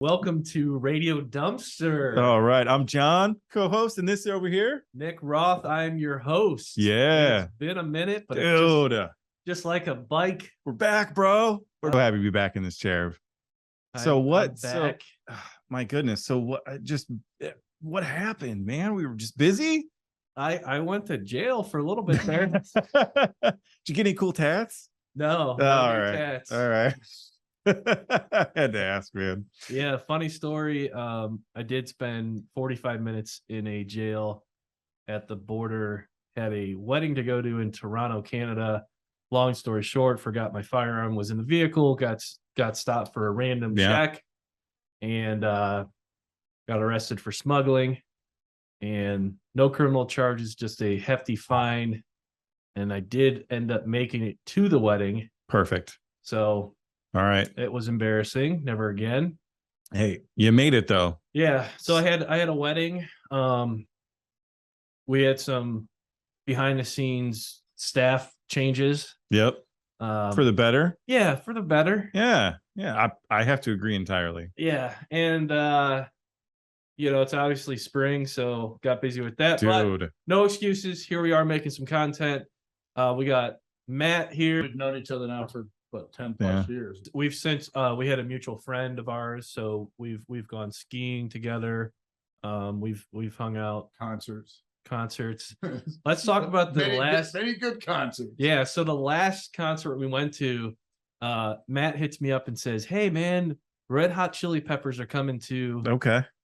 Welcome to Radio Dumpster. All right. I'm John, co-host, and this over here, Nick Roth. I'm your host. Yeah. It's been a minute, but dude, it's just like a bike. we're back, bro. We're happy to be back in this chair. So I'm back. My goodness. So what happened, man? We were just busy. I went to jail for a little bit there. Did you get any cool tats? No. All right. All right. I had to ask, man. Yeah, funny story. I did spend 45 minutes in a jail at the border. Had a wedding to go to in Toronto, Canada. Long story short, forgot my firearm was in the vehicle. Got stopped for a random check, and got arrested for smuggling. And no criminal charges, just a hefty fine. And I did end up making it to the wedding. Perfect. So, all right, it was embarrassing. Never again. Hey, you made it though. Yeah. So I had a wedding. We had some behind the scenes staff changes. Yep. For the better. Yeah, for the better. Yeah. I have to agree entirely. Yeah, and it's obviously spring, so got busy with that. Dude, but no excuses. Here we are making some content. We got Matt here. We've known each other now for 10 plus years. We've since we had a mutual friend of ours, so we've gone skiing together. We've hung out, concerts. Let's talk about the many good concerts. Yeah, so the last concert we went to, Matt hits me up and says, "Hey man, Red Hot Chili Peppers are coming to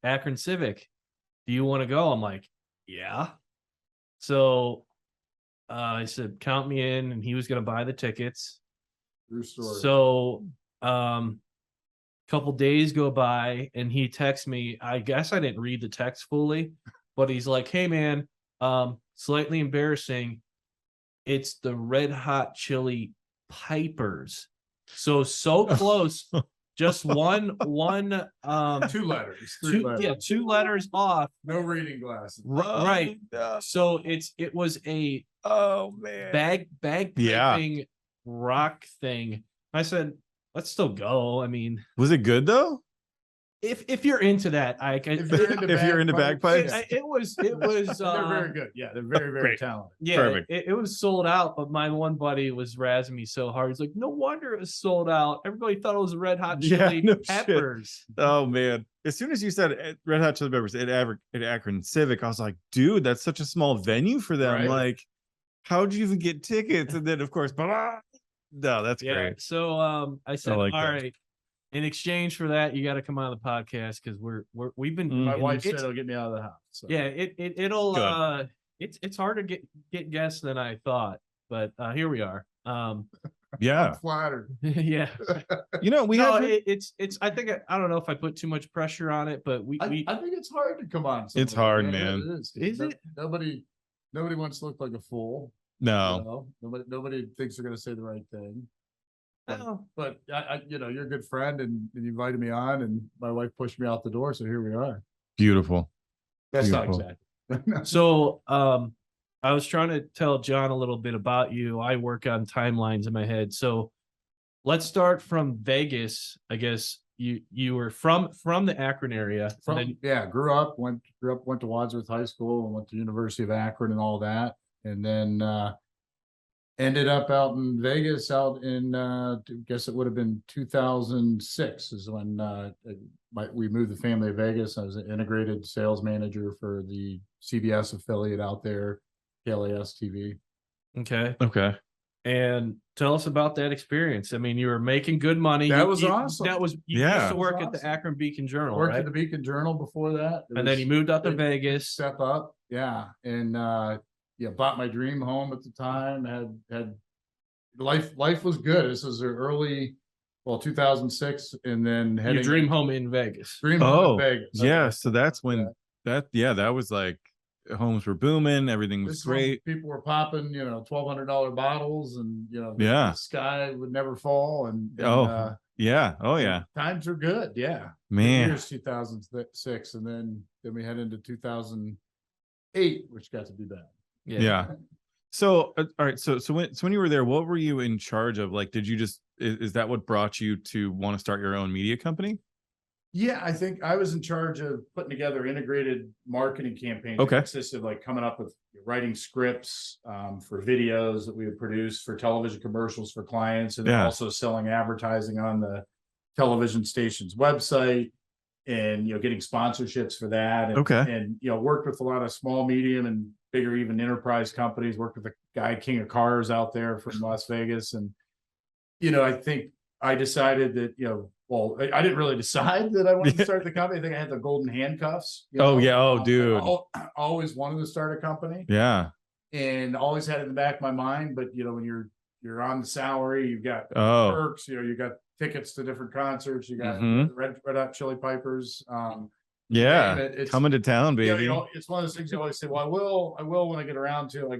Akron Civic. Do you want to go?" I'm like, "Yeah." So I said, "Count me in," and he was going to buy the tickets. True story. So couple days go by and he texts me. I guess I didn't read the text fully, but he's like, "Hey man, slightly embarrassing. It's the Red Hot Chili Pipers." So close. Just one 2 letters. 3 letters. 2 letters off. No reading glasses. Right. So it was a bagpiping rock thing. I said, "Let's still go." I mean, was it good though? If you're into that, if you're into bagpipes, it was. They're very good. Yeah, they're very, very talented. Yeah, perfect. It was sold out, but my one buddy was razzing me so hard. He's like, "No wonder it was sold out. Everybody thought it was Red Hot Chili Peppers." Shit. Oh man! As soon as you said Red Hot Chili Peppers at Akron Civic, I was like, "Dude, that's such a small venue for them. Right. Like, how'd you even get tickets?" And then, of course, no, that's great. So I said, "All right. In exchange for that, you got to come on the podcast because we've been." My wife said it'll get me out of the house. So. Yeah, it'll. It's harder to get guests than I thought, but here we are. Yeah, I'm flattered. Yeah, we have. It's. I think I don't know if I put too much pressure on it, but I think it's hard to come on. It's hard, man. It is. Is it? Nobody wants to look like a fool. No. Nobody thinks they're going to say the right thing. Oh. But you're a good friend, and you invited me on, and my wife pushed me out the door, so here we are. Beautiful. That's Beautiful. not exactly. So I was trying to tell John a little bit about you. I work on timelines in my head. So let's start from Vegas. I guess you were from the Akron area. Grew up, went to Wadsworth High School and went to University of Akron and all that, and then ended up out in Vegas, out in I guess it would have been 2006 is when we moved the family to Vegas. I was an integrated sales manager for the CBS affiliate out there, KLAS TV. Okay. And tell us about that experience. I mean, you were making good money. That was awesome. You used to work at the Akron Beacon Journal, Worked right? at the Beacon Journal before that. And then you moved out to Vegas. Step up. Yeah. And bought my dream home at the time. Had life was good. This was early 2006, and then Your dream home in Vegas. Dream home in Vegas. Yeah. So that's when that was like homes were booming, everything was great. People were popping, $1,200 bottles, and yeah, the sky would never fall. And times were good. Yeah, man. Here's 2006, and then we head into 2008, which got to be bad. Yeah. So, all right. So when you were there, what were you in charge of? Like, did you is that what brought you to want to start your own media company? Yeah, I think I was in charge of putting together integrated marketing campaigns. Okay. That consisted of like coming up with writing scripts for videos that we would produce for television commercials for clients, and then Yeah. also selling advertising on the television station's website, and getting sponsorships for that. And, Okay. and worked with a lot of small, medium, and bigger even enterprise companies. Worked with a guy, King of Cars, out there from Las Vegas, and I think I decided that, well, I didn't really decide that I wanted to start the company. I think I had the golden handcuffs. Oh, yeah. Oh, I dude. always wanted to start a company, Yeah. and always had it in the back of my mind. But when you're on the salary, you've got Oh. perks. You got tickets to different concerts. You got Mhm. Red Hot Chili Pipers. Yeah. It's Coming to town, baby. it's one of those things you always say, well, I will when I get around to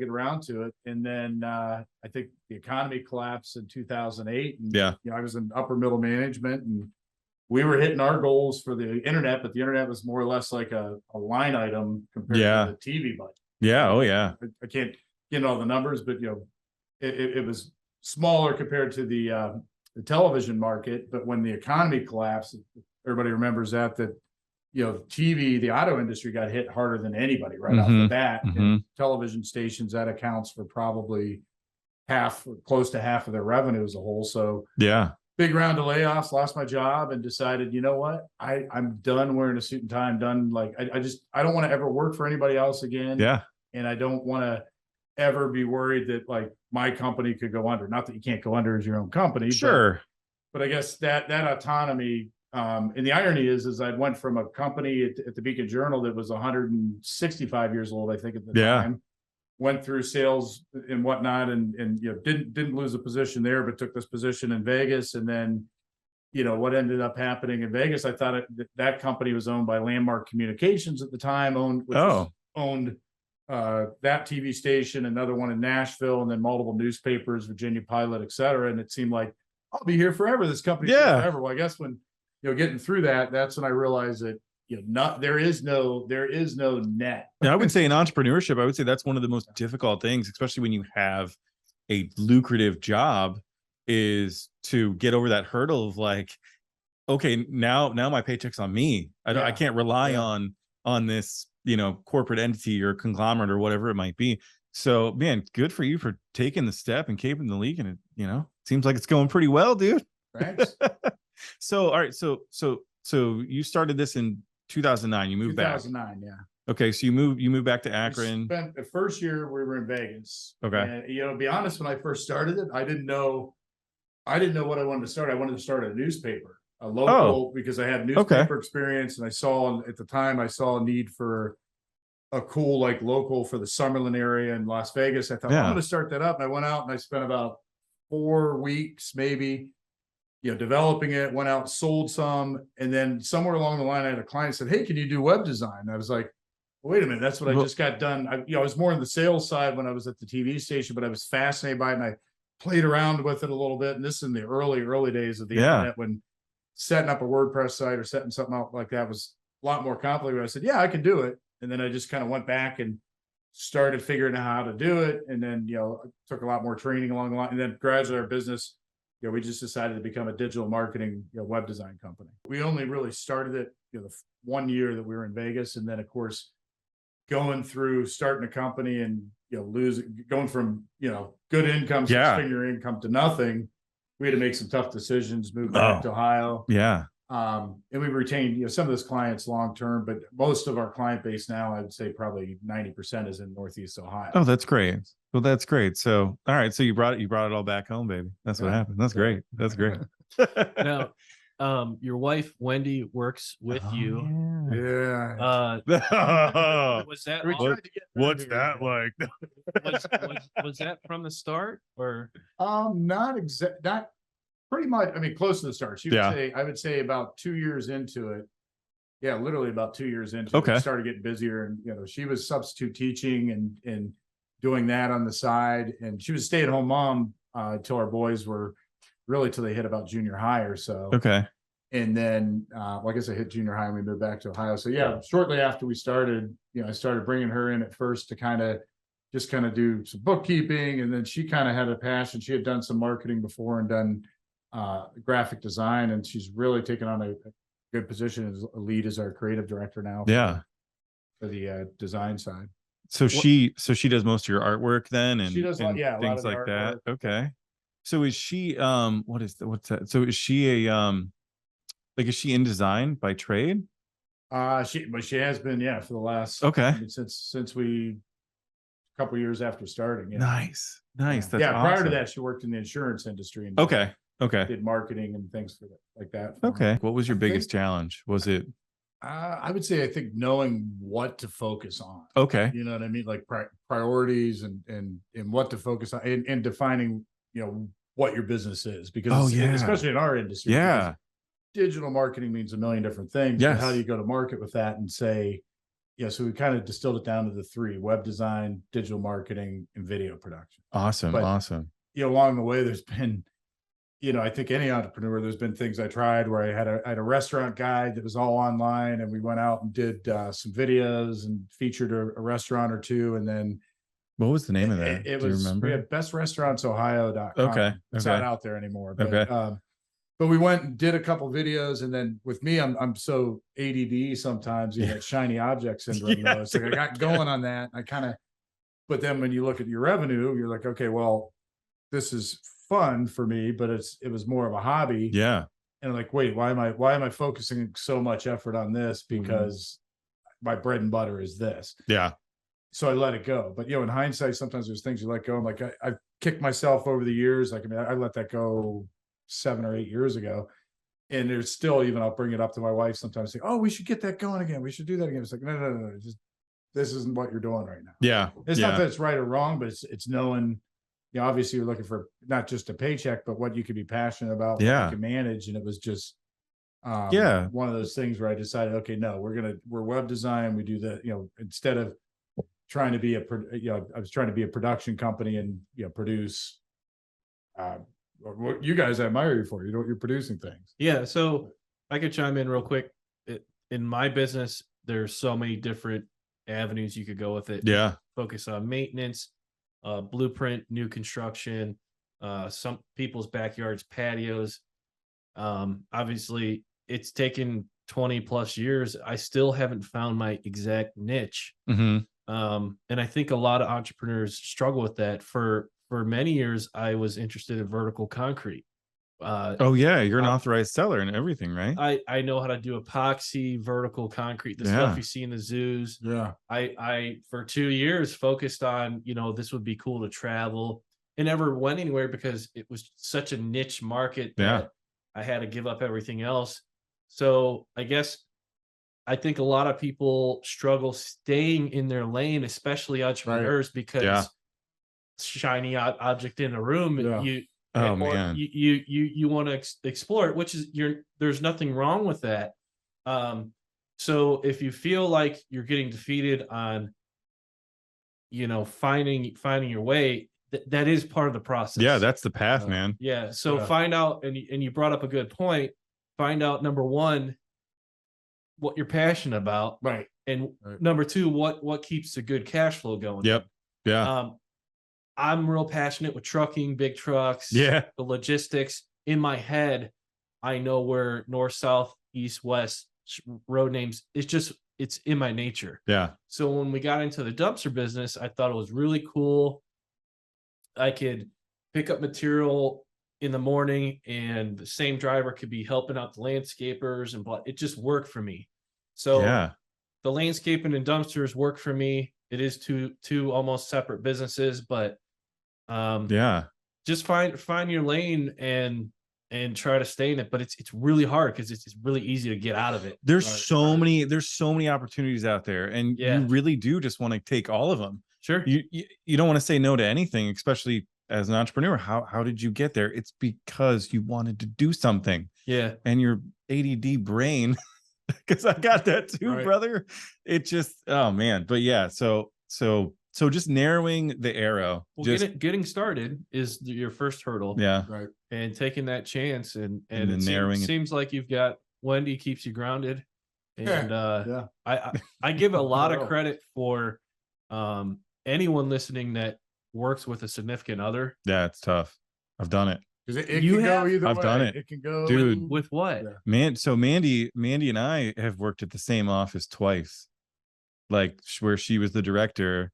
it. And then I think the economy collapsed in 2008. And, Yeah. I was in upper middle management, and we were hitting our goals for the internet, but the internet was more or less like a line item compared Yeah. to the TV budget. Yeah. Oh, yeah. I can't get all the numbers, but it was smaller compared to the television market. But when the economy collapsed, everybody remembers that TV, the auto industry got hit harder than anybody right off the Mhm, bat. mhm. And television stations, that accounts for probably close to half of their revenue as a whole. So Yeah. big round of layoffs, lost my job, and decided, you know what, I'm done wearing a suit and tie. I'm done. Like, I don't want to ever work for anybody else again. Yeah. And I don't want to ever be worried that like my company could go under. Not that you can't go under as your own company. Sure. But I guess that autonomy, and the irony is I went from a company at the Beacon Journal that was 165 years old, I think at the Yeah. time, went through sales and whatnot, and didn't lose a position there, but took this position in Vegas. And then, what ended up happening in Vegas, I thought that company was owned by Landmark Communications at the time, owned that TV station, another one in Nashville, and then multiple newspapers, Virginia Pilot, et cetera. And it seemed like I'll be here forever. This company's here Yeah. forever. Well, I guess when getting through that's when I realized that there is no net. Yeah, I would say in entrepreneurship, I would say that's one of the most difficult things, especially when you have a lucrative job, is to get over that hurdle of like, okay, now my paycheck's on me. I Yeah. can't rely Yeah. on this, corporate entity or conglomerate or whatever it might be. So, man, good for you for taking the step and keeping the league. And it, seems like it's going pretty well, dude. Thanks. So, all right. So you started this in 2009. You moved back. 2009, yeah. Okay. So you moved back to Akron. We spent the first year we were in Vegas. Okay. And to be honest, when I first started it, I didn't know what I wanted to start. I wanted to start a newspaper, a local, because I had newspaper experience, and at the time I saw a need for a cool like local for the Summerlin area in Las Vegas. I thought, I'm going to start that up. And I went out and I spent about 4 weeks, maybe, developing it, went out, sold some. And then somewhere along the line, I had a client said, hey, can you do web design? I was like, wait a minute, that's what I just got done. I was more in the sales side when I was at the TV station, but I was fascinated by it, and I played around with it a little bit. And this is in the early days of the internet, when setting up a WordPress site or setting something out like that was a lot more complicated. I said, yeah, I can do it. And then I just kind of went back and started figuring out how to do it. And then, took a lot more training along the line. And then gradually our business, we just decided to become a digital marketing, web design company. We only really started it, the 1 year that we were in Vegas. And then of course, going through starting a company and, going from, good income, six-figure income to nothing, we had to make some tough decisions, move back to Ohio. Yeah. And we retained, some of those clients long-term, but most of our client base now, I would say probably 90% is in Northeast Ohio. Oh, that's great. Well, that's great. So, all right. So you brought it all back home, baby. That's what happened. That's great. That's great. Now, your wife Wendy works with you. Yeah. Was that We all- tried to get her What's to- that like? was that from the start, or Not pretty much. I mean, close to the start. I would say about 2 years into it. Yeah, literally about 2 years into it, it started getting busier, and she was substitute teaching and doing that on the side, and she was a stay-at-home mom until our boys were really till they hit about junior high or so. Okay. And then, I guess I hit junior high and we moved back to Ohio. So yeah, shortly after we started, I started bringing her in at first to kind of do some bookkeeping. And then she kind of had a passion. She had done some marketing before and done graphic design. And she's really taken on a good position as a lead as our creative director now. Yeah. For the design side. So she does most of your artwork then, and She does and a lot things of the like that. artwork. Okay. So is she what's that? So is she a like is she in design by trade? She has been, yeah, for the last, Okay. I mean, since we, a couple years after starting. Yeah. Nice. Nice. Yeah. That's Yeah, prior to awesome. that, she worked in the insurance industry and Okay. Okay. did marketing and things for that, like that. for 'em. Okay. What was your I biggest think- challenge? Was it I would say, I think knowing what to focus on. okay? You know what I mean? Like priorities and what to focus on, and defining, what your business is, because Oh, yeah. especially in our industry. because Yeah. digital marketing means a million different things. But how do Yes. you go to market with that and say, so we kind of distilled it down to the three: web design, digital marketing, and video production. Awesome. But- Awesome. Along the way, there's been, I think any entrepreneur, there's been things I tried where I had a restaurant guide that was all online, and we went out and did some videos and featured a restaurant or two. And then What was the name of that? it Do you was, remember? we had bestrestaurantsohio.com. Okay, It's okay. not out there anymore. But, Okay. but we went and did a couple videos, and then with me, I'm so ADD sometimes, Yeah. that shiny object syndrome. Yeah, though. It's like I got going on that. But then when you look at your revenue, you're like, okay, well, this is fun for me, but it was more of a hobby. Yeah. And like, wait, why am I focusing so much effort on this? Because my bread and butter is this. Yeah. So I let it go. But in hindsight, sometimes there's things you let go. I'm like, I've kicked myself over the years. Like, I let that go 7 or 8 years ago. And there's still, even I'll bring it up to my wife sometimes, say, oh, we should get that going again. We should do that again. It's like, no. Just, this isn't what you're doing right now. Yeah. It's yeah. not that it's right or wrong, but it's knowing, obviously you're looking for not just a paycheck, but what you could be passionate about, what Yeah. you can manage. And it was just, Yeah. one of those things where I decided, okay, no, we're web design. We do the, instead of trying to be I was trying to be a production company and, produce, what you guys, I admire you for, you're producing things. Yeah, so I could chime in real quick. In my business, there's so many different avenues you could go with it. Yeah. Focus on maintenance, blueprint, new construction, some people's backyards, patios. Obviously, it's taken 20 plus years. I still haven't found my exact niche. hmm And I think a lot of entrepreneurs struggle with that. For many years, I was interested in vertical concrete. Oh yeah. You're an Uh, authorized seller and everything, right? I know how to do epoxy, vertical concrete, the Yeah. stuff you see in the zoos. Yeah. I for 2 years focused on, this would be cool to travel. It never went anywhere because it was such a niche market Yeah. that I had to give up everything else. So I guess I think a lot of people struggle staying in their lane, especially entrepreneurs, because Yeah. shiny object in a room, Yeah. Oh or man. you want to explore it, which is there's nothing wrong with that. So if you feel like you're getting defeated on, finding your way, that is part of the process. Yeah. That's the path, Uh, man. Yeah. So Yeah. find out, and you brought up a good point. Find out, number one, what you're passionate about, Right. and Right. number two, what keeps the good cash flow going. Yep. Yeah. I'm real passionate with trucking, big trucks, Yeah. the logistics. In my head, I know where north, south, east, west road names. It's in my nature. Yeah. So when we got into the dumpster business, I thought it was really cool. I could pick up material in the morning, and the same driver could be helping out the landscapers, and it just worked for me. So Yeah. the landscaping and dumpsters work for me. It is two almost separate businesses, but Yeah. just find your lane and try to stay in it. But it's really hard because it's really easy to get out of it. There's Right. there's so many opportunities out there, and Yeah. you really do just want to take all of them. Sure. You don't want to say no to anything, especially as an entrepreneur. How did you get there? It's because you wanted to do something, Yeah. and your ADD brain, because I got that too, Right. brother. It just, oh man. But yeah, so just narrowing the arrow. Well, Just getting started is your first hurdle. yeah. Right. And taking that chance, and then it narrowing it. seems like you've got Wendy keeps you grounded. And Yeah. I give a lot For real. of credit for anyone listening that works with a significant other. Yeah, it's tough. I've done it. Because it You can go have? either I've way. done it. It can go Dude. With what? Yeah. So Mandy and I have worked at the same office twice, like where she was the director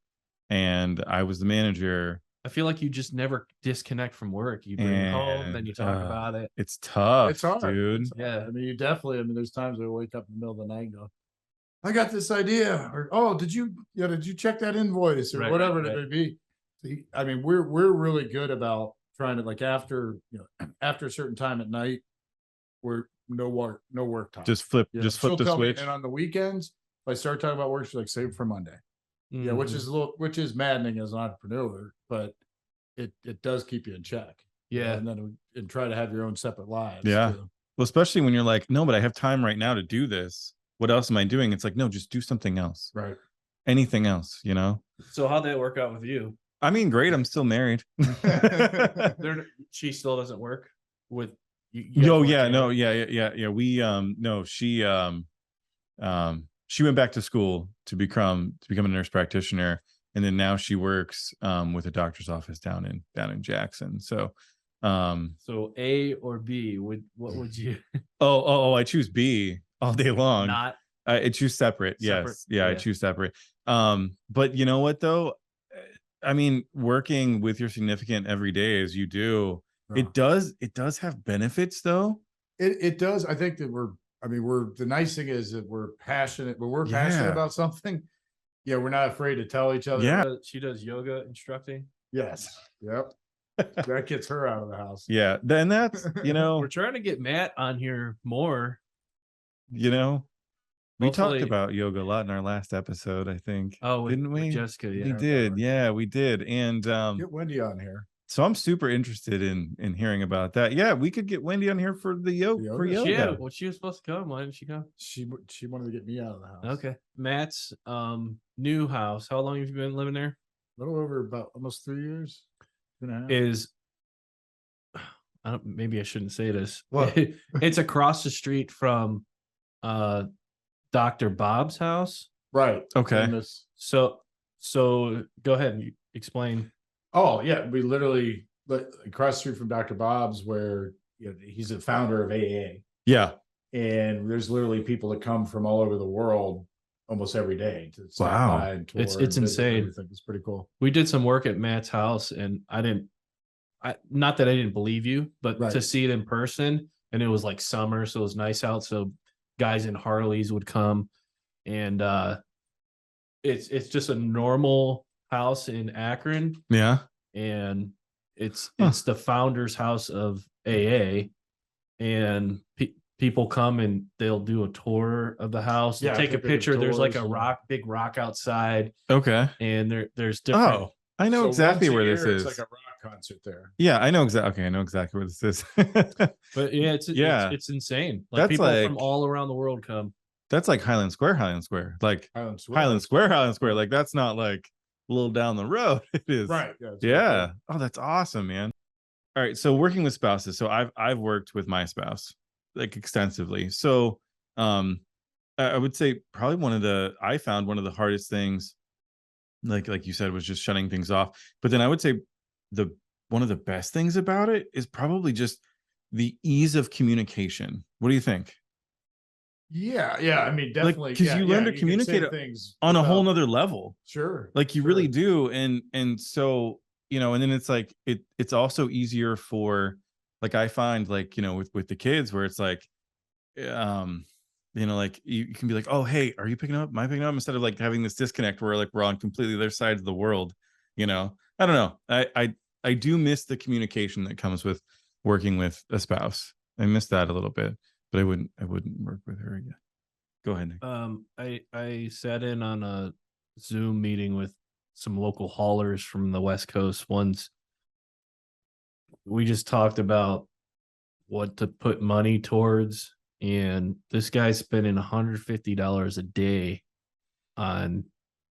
and I was the manager. I feel like you just never disconnect from work. You bring it home, then And you talk about it. it's tough, It's hard, dude. it's hard. Yeah. I mean, you definitely. I mean, there's times I wake up in the middle of the night and go, "I got this idea," or "Oh, did you check that invoice?" or Right, whatever right. it may be. See, I mean, we're really good about trying to, like, after after a certain time at night, we're no work time. Just flip Yeah, just flip she'll the tell me, switch. and on the weekends, if I start talking about work, she's like, "Save it for Monday." Yeah, which Mhm. is which is maddening as an entrepreneur, but it does keep you in check. Yeah. and then and try to have your own separate lives. Yeah. too. Well, especially when you're like, no, but I have time right now to do this. What else am I doing? It's like, no, just do something else. Right. Anything else, you know? So how'd that work out with you? I mean, great. I'm still married. She still doesn't work with you. You guys Oh work yeah, no, together? yeah. We no, she went back to school to become a nurse practitioner, and then now she works with a doctor's office down in Jackson. So So A or B? What would you I choose B all day long. not? I choose separate. Separate, Yes. Yeah, I yeah. choose separate. But you know what though? I mean, working with your significant every day as you do, it does have benefits though. It does. I think that we're the nice thing is that we're passionate. When we're passionate Yeah. about something, yeah, we're not afraid to tell each other. Yeah. She does yoga instructing. Yes. Yep. That gets her out of the house. Yeah. Then that's, We're trying to get Matt on here more. we Hopefully- talked about yoga a lot in our last episode, I think. Oh, didn't with we? Jessica, yeah. We did. Yeah, we did. And Get Wendy on here. so I'm super interested in hearing about that. Yeah, we could get Wendy on here for the yoga. For Yoga? yoga. Yeah, well, she was supposed to come. Why didn't she come? She wanted to get me out of the house. Okay. Matt's new house. How long have you been living there? A little over about almost 3 years. 2.5. Is maybe I shouldn't say this. What? It's across the street from Dr. Bob's house. Right. Okay. And this- So go ahead and explain. Oh yeah, we literally across the street from Dr. Bob's, where he's a founder of AA, Yeah. and there's literally people that come from all over the world almost every day to stop Wow. by and tour. It's and visit insane. everything. It's pretty cool. We did some work at Matt's house, and not that I didn't believe you, but to Right. see it in person, and it was like summer, so it was nice out. So guys in Harleys would come, and it's just a normal house in Akron, Yeah. and it's Huh. the founder's house of AA, and people come and they'll do a tour of the house, Yeah, take a picture picture. There's like a tours, big rock outside, Okay. and there's different. Oh, I know So exactly once a where this year, is. It's like a rock concert there. Yeah, I know exactly. Okay, I know exactly where this is. But yeah, it's insane. Like That's people from like- all around the world come. That's like Highland Square. Like Highland Square. Highland Square. Like that's not like a little down the road. It is. Right. Yeah. it's Yeah. Oh, that's awesome, man. All right. So working with spouses. So I've worked with my spouse like extensively. So I would say probably I found one of the hardest things, like you said, was just shutting things off. But then I would say one of the best things about it is probably just the ease of communication. What do you think? Yeah. Yeah. I mean, definitely. 'cause yeah, you yeah, learn to can say communicate things On a whole without- nother level. Sure. Like you sure. really do. And so, and then it's like it's also easier for, like, I find, like, with the kids, where it's like like you can be like, oh hey, are you picking up, am I picking up, instead of like having this disconnect where like we're on completely other sides of the world. I don't know, I do miss the communication that comes with working with a spouse. I miss that a little bit, but I wouldn't work with her again. Go ahead, Nick. I sat in on a Zoom meeting with some local haulers from the West Coast once. We just talked about what to put money towards, and this guy's spending $150 a day on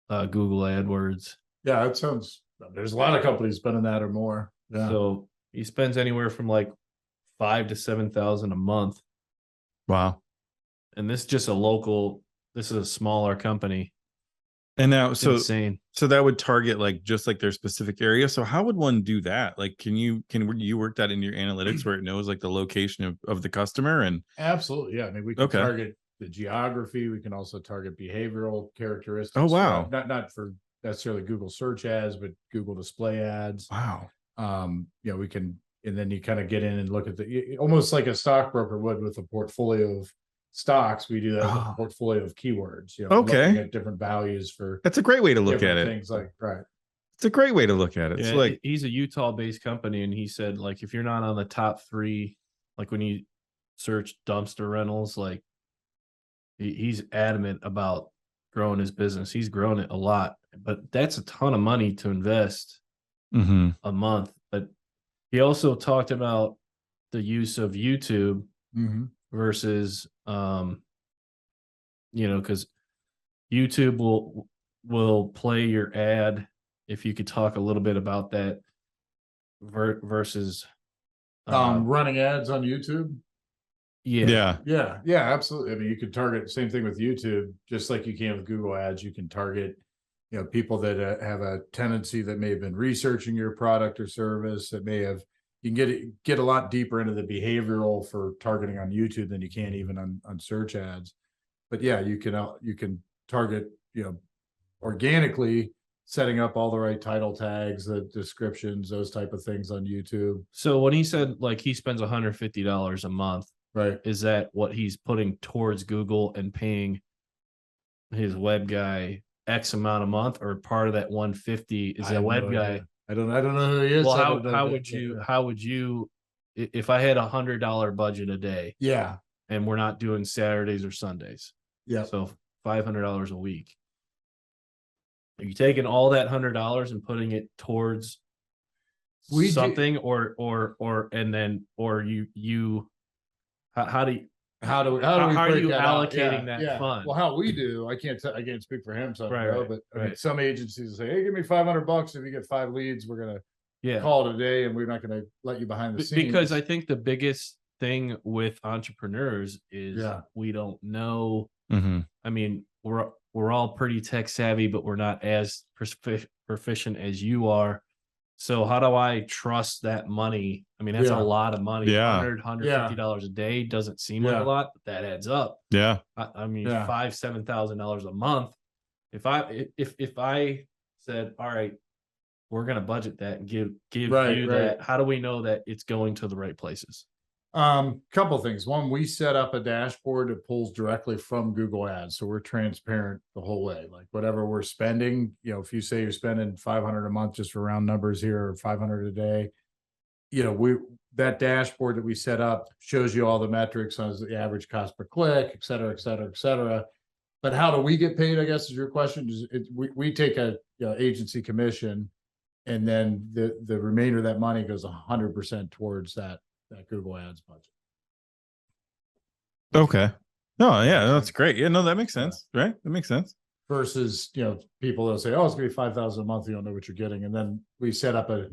Google AdWords. Yeah. It sounds, there's a lot of companies spending that or more. Yeah. So he spends anywhere from like $5,000 to $7,000 a month. Wow. And this is just this is a smaller company. And now, It's so insane. that would target like just like their specific area. So how would one do that? Like, can you work that into your analytics where it knows like the location of the customer and Absolutely, yeah. I mean, we can Okay. target the geography. We can also target behavioral characteristics. Oh, wow. Not for necessarily Google search ads, but Google display ads. wow. We can, and then you kind of get in and look at almost like a stockbroker would with a portfolio of stocks. We do that with a Oh. portfolio of keywords. Okay. Looking at different values for That's a great way to look at different it. things like right. It's a great way to look at it. Yeah, So like, he's a Utah-based company, and he said like if you're not on the top 3, like when you search dumpster rentals, like he's adamant about growing his business. He's grown it a lot, but that's a ton of money to invest mhm. a month. But he also talked about the use of YouTube versus because YouTube will play your ad. If you could talk a little bit about that versus Running ads on YouTube. yeah. Yeah, absolutely. I mean, you could target same thing with YouTube, just like you can with Google ads. You can target, people that have a tendency that may have been researching your product or service that may have, you can get a lot deeper into the behavioral for targeting on YouTube than you can even on search ads. But yeah, you can target, organically setting up all the right title tags, the descriptions, those type of things on YouTube. So when he said like he spends $150 a month, Right. is that what he's putting towards Google and paying his web guy X amount a month, or part of that 150 is that web guy? I don't know who he is. Well, I don't know how would you if I had $100 budget a day Yeah. and we're not doing Saturdays or Sundays, Yeah. so $500 a week. Are you taking all that $100 and putting it towards something, or you how do you How are break you that out? allocating that fund? Well, how we do, I can't speak for him, so I don't know, Right, but I mean, right. some agencies say, hey, give me $500 if you get 5 leads, we're gonna Yeah, call it a day, and we're not gonna let you behind the scenes. because I think the biggest thing with entrepreneurs is Yeah. we don't know. Mhm. I mean, we're all pretty tech savvy, but we're not as proficient as you are. So how do I trust that money? I mean, that's Yeah. a lot of money. Yeah. $150 a day doesn't seem like Yeah. a lot, but that adds up. Yeah. I mean, Yeah. $7,000 a month. If I said, all right, we're gonna budget that and give Right, you right. that, how do we know that it's going to the right places? Couple things. One, we set up a dashboard that pulls directly from Google Ads, so we're transparent the whole way. Like whatever we're spending, if you say you're spending 500 a month, just for round numbers here, or 500 a day, that dashboard that we set up shows you all the metrics on the average cost per click, et cetera, et cetera, et cetera. But how do we get paid? I guess is your question. We take a agency commission, and then the remainder of that money goes 100% towards that Google Ads budget. Okay. No, yeah, that's great. Yeah, no, that makes sense. Right? That makes sense. Versus, people that say, oh, it's gonna be 5,000 a month, you don't know what you're getting. And then we set up a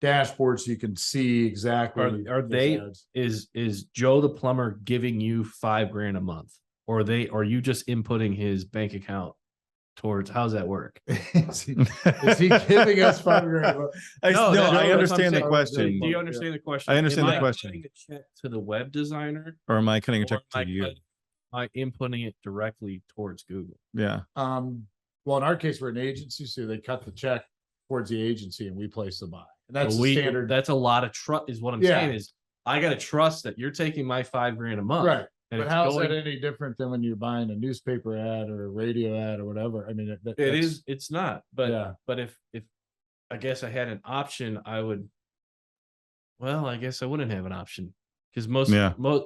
dashboard so you can see exactly. Are those they ads. is Joe the plumber giving you $5,000 a month, or are you just inputting his bank account towards? How's that work? Is he giving us $5,000? I No, that's what I'm understand the saying. question. Do you understand the question? I understand Am the question. cutting a check to the web designer, Or am I cutting a or check am to you? am I inputting it directly towards Google? Yeah. Well, in our case, we're an agency, so they cut the check towards the agency and we place the buy. And that's So the standard. That's a lot of trust, is what I'm Yeah. saying. Is I got to trust that you're taking my $5,000 a month, Right. and But it's how's going. that any different than when you're buying a newspaper ad or a radio ad or whatever? I mean, It is. It's not. But Yeah. but if I guess I had an option, I would. Well, I guess I wouldn't have an option, because most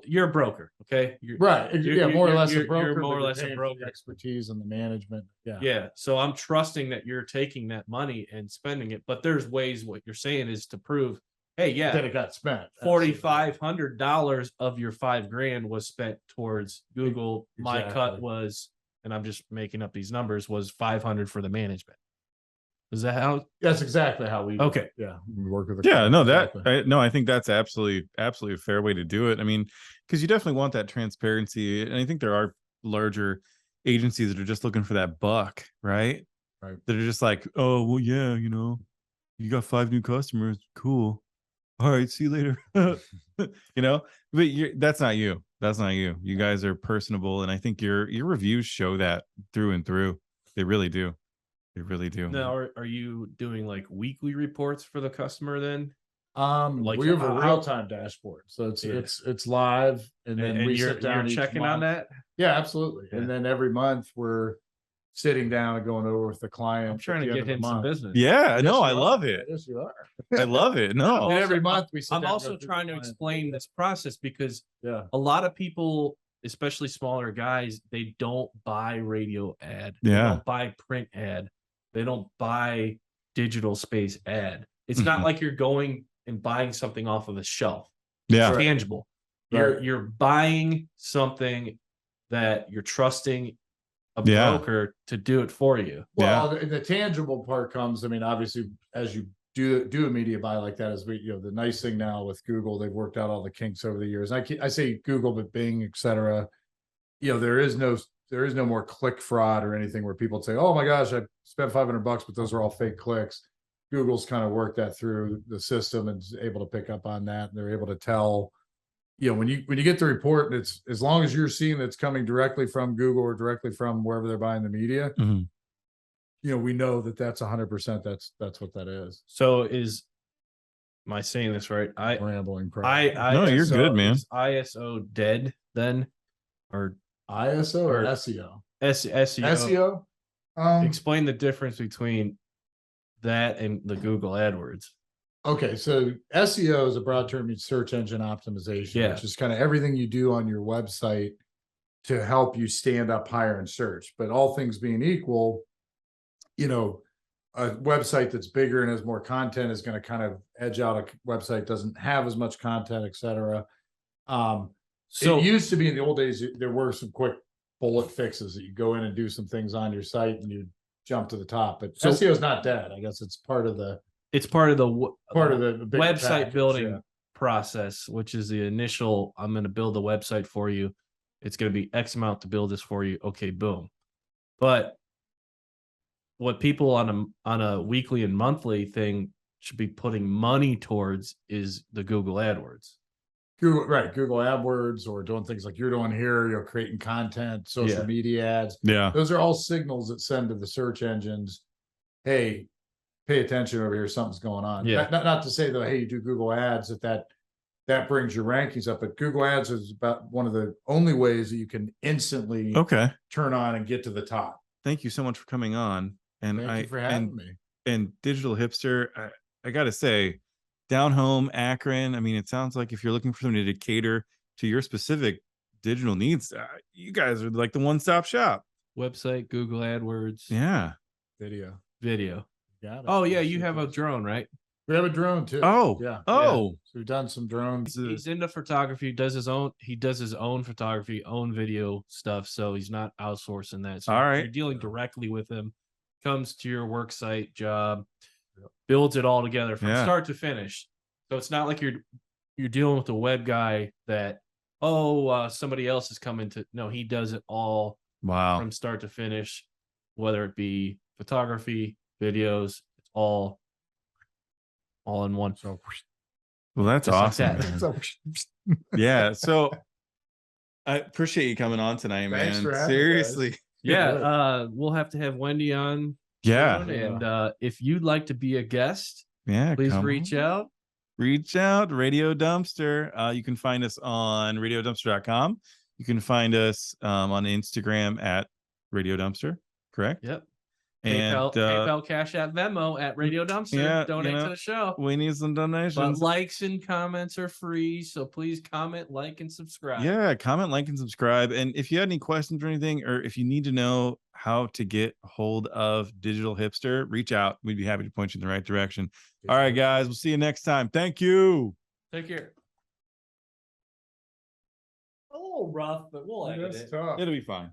you're a broker, okay? Right. Yeah, more or less a you're broker. more or but less a you're paying for broker. the expertise and the management. Yeah. Yeah. So I'm trusting that you're taking that money and spending it. But there's ways. What you're saying is to prove, hey, That yeah, it got spent. $4,500 of your $5,000 was spent towards Google. My cut Exactly. was, and I'm just making up these numbers, was $500 for the management. Is that how? That's exactly how we. do it. Okay. Yeah. We work with. the Yeah, no, client. Exactly. I think that's absolutely a fair way to do it. I mean, because you definitely want that transparency, and I think there are larger agencies that are just looking for that buck, right? Right. that are just like, oh, well, yeah, you got 5 new customers. Cool. All right, see you later. But that's not you. That's not you. You guys are personable. And I think your reviews show that through and through. They really do. They really do. Now, are you doing like weekly reports for the customer then? Like, We have a how- real-time dashboard, so it's Yeah. it's live, and then we you're sit down each checking on month. that? Yeah, absolutely. Yeah. And then every month we're sitting down and going over with the client. I'm trying at to the get end of him the some month. business. Yeah, Yes, no, you I are. love it. Yes, you are. I love it. No. And Also, every month we sit I'm down and also go through trying the to client. explain this process because Yeah. a lot of people, especially smaller guys, they don't buy radio ad. They Yeah. don't buy print ad. They don't buy digital space ad. It's not Mhm. like you're going and buying something off of a shelf. Yeah. It's tangible. Right. You're buying something that you're trusting a Yeah. broker to do it for you. Well, the tangible part comes, I mean, obviously, as you do a media buy like that, is the nice thing now with Google, they've worked out all the kinks over the years. I say Google, but Bing, et cetera. There is no more click fraud or anything where people say, "Oh my gosh, I spent $500, but those are all fake clicks." Google's kind of worked that through the system and is able to pick up on that. And they're able to tell, when you get the report, and it's as long as you're seeing that's coming directly from Google or directly from wherever they're buying the media, Mhm. we know that that's 100%. That's what that is. So am I saying this right? Rambling. Probably. No, you're good, man. Is ISO dead then? Or ISO or or- SEO? SEO? SEO. Explain the difference between that and the Google AdWords. Okay, so SEO is a broad term, means search engine optimization, Yeah. which is kind of everything you do on your website to help you stand up higher in search. But all things being equal, a website that's bigger and has more content is going to kind of edge out a website doesn't have as much content, et cetera. So It used to be in the old days, there were some quick bullet fixes that you go in and do some things on your site and you jump to the top. But So- SEO is not dead. I guess it's part of the it's part of the bigger website package, building yeah. process, which is the initial, I'm going to build a website for you. It's going to be X amount to build this for you. Okay, boom. But what people on a weekly and monthly thing should be putting money towards is the Google AdWords. Google AdWords, or doing things like you're doing here, creating content, social Yeah. media ads. Yeah. Those are all signals that send to the search engines, hey, pay attention over here, something's going on. Yeah. Not to say though, hey, you do Google ads, that brings your rankings up, but Google ads is about one of the only ways that you can instantly Okay. turn on and get to the top. Thank you so much for coming on. And Thank you for having me. and Digital Hipster, I gotta say, down home, Akron. I mean, it sounds like if you're looking for somebody to cater to your specific digital needs, you guys are like the one-stop shop. Website, Google AdWords, Yeah. Video. video. Got it. Oh yeah, you have a drone, right? We have a drone too. Oh. Yeah. Oh. So we've done some drones. He's into photography. He does his own photography, own video stuff. So he's not outsourcing that. So All right. you're dealing directly with him. Comes to your work site job, Yep. builds it all together from Yeah. start to finish. So it's not like you're dealing with a web guy that somebody else is coming to. No, he does it all Wow. from start to finish, whether it be photography, videos. It's all in one. So Well, that's Just like awesome. that. man. so Yeah. So I appreciate you coming on tonight, Thanks man. for having me, guys. Seriously. Yeah, we'll have to have Wendy on. Yeah. soon, and if you'd like to be a guest, Yeah. please come reach on. out. Reach out, Radio Dumpster. You can find us on radiodumpster.com. You can find us on Instagram at Radio Dumpster, correct? Yep. And PayPal, Cash App, Venmo at Radio Dumpster. Yeah, Donate to the show. we need some But donations. likes and comments are free, so please comment, like, and subscribe. Yeah, comment, like, and subscribe. And if you had any questions or anything, or if you need to know how to get hold of Digital Hipster, reach out. We'd be happy to point you in the right direction. All right, guys, we'll see you next time. Thank you. Take care. A little rough, but we'll edit That's it. tough. It'll be fine.